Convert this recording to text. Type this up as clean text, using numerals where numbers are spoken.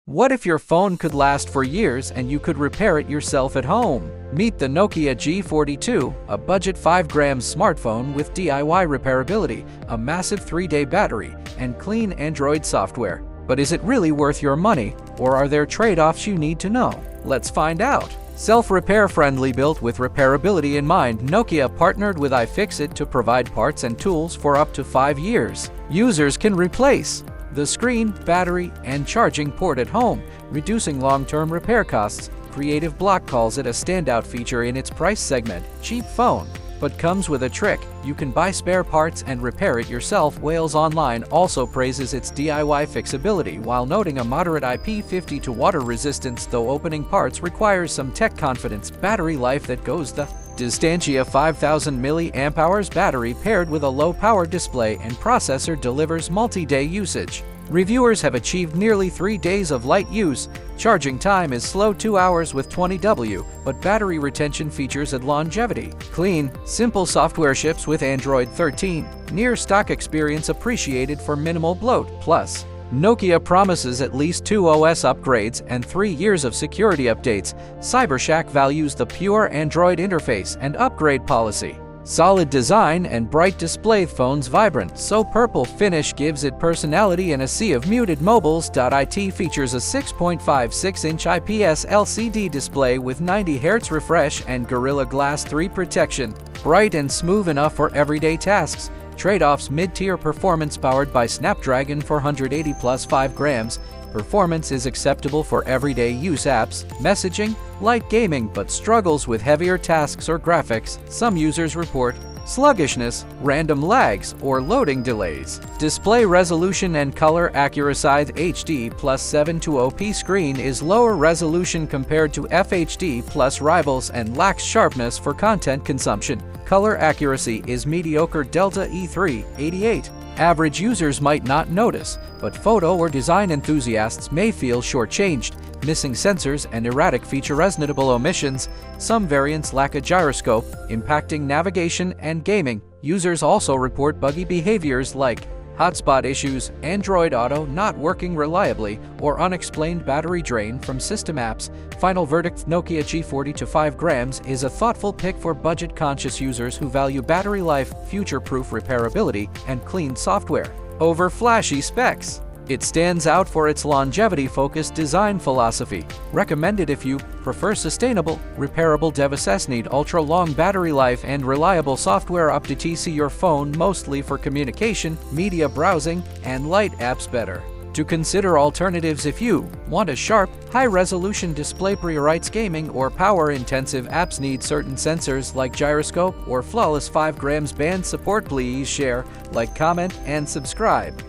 What if your phone could last for years and you could repair it yourself at home? Meet the Nokia G42, a budget 5 grams smartphone with DIY repairability, a massive 3-day battery, and clean Android software. But is it really worth your money, or are there trade-offs you need to know? Let's find out. Self-repair friendly. Built with repairability in mind, Nokia partnered with iFixit to provide parts and tools for up to 5 years. Users can replace the screen, battery, and charging port at home, reducing long-term repair costs. Creative Block calls it a standout feature in its price segment. Cheap phone, but comes with a trick: you can buy spare parts and repair it yourself. Wales Online also praises its DIY fixability while noting a moderate IP52 water resistance, though opening parts requires some tech confidence. Battery life that goes the Distancia 5000 mAh battery paired with a low-power display and processor delivers multi-day usage. Reviewers have achieved nearly 3 days of light use. Charging time is slow, 2 hours with 20W, but battery retention features add longevity. Clean, simple software ships with Android 13. Near stock experience appreciated for minimal bloat. Plus, Nokia promises at least 2 OS upgrades and 3 years of security updates. CyberShack values the pure Android interface and upgrade policy. Solid design and bright display. Phone's vibrant, so purple finish gives it personality in a sea of muted mobiles. It features a 6.56-inch IPS LCD display with 90Hz refresh and Gorilla Glass 3 protection. Bright and smooth enough for everyday tasks. Trade-offs: mid-tier performance powered by Snapdragon 480 plus 5 grams. Performance is acceptable for everyday use apps, messaging, light gaming, but struggles with heavier tasks or graphics. Some users report sluggishness, random lags, or loading delays. Display resolution and color accuracy. HD plus 720p screen is lower resolution compared to FHD plus rivals and lacks sharpness for content consumption. Color accuracy is mediocre. Delta E3 88. Average users might not notice, but photo or design enthusiasts may feel shortchanged. Missing sensors and erratic feature. Reasonable omissions. Some variants lack a gyroscope, impacting navigation and gaming. Users also report buggy behaviors like hotspot issues, Android Auto not working reliably, or unexplained battery drain from system apps. Final verdict: Nokia G42 5 grams is a thoughtful pick for budget-conscious users who value battery life, future-proof repairability, and clean software over flashy specs. It stands out for its longevity-focused design philosophy. Recommended if you prefer sustainable, repairable devices, need ultra-long battery life, and reliable software updates. Your phone mostly for communication, media browsing, and light apps. Better to consider alternatives if you want a sharp, high-resolution display. Priorities gaming or power-intensive apps, need certain sensors like gyroscope or flawless 5 grams band support. Please share, like, comment, and subscribe.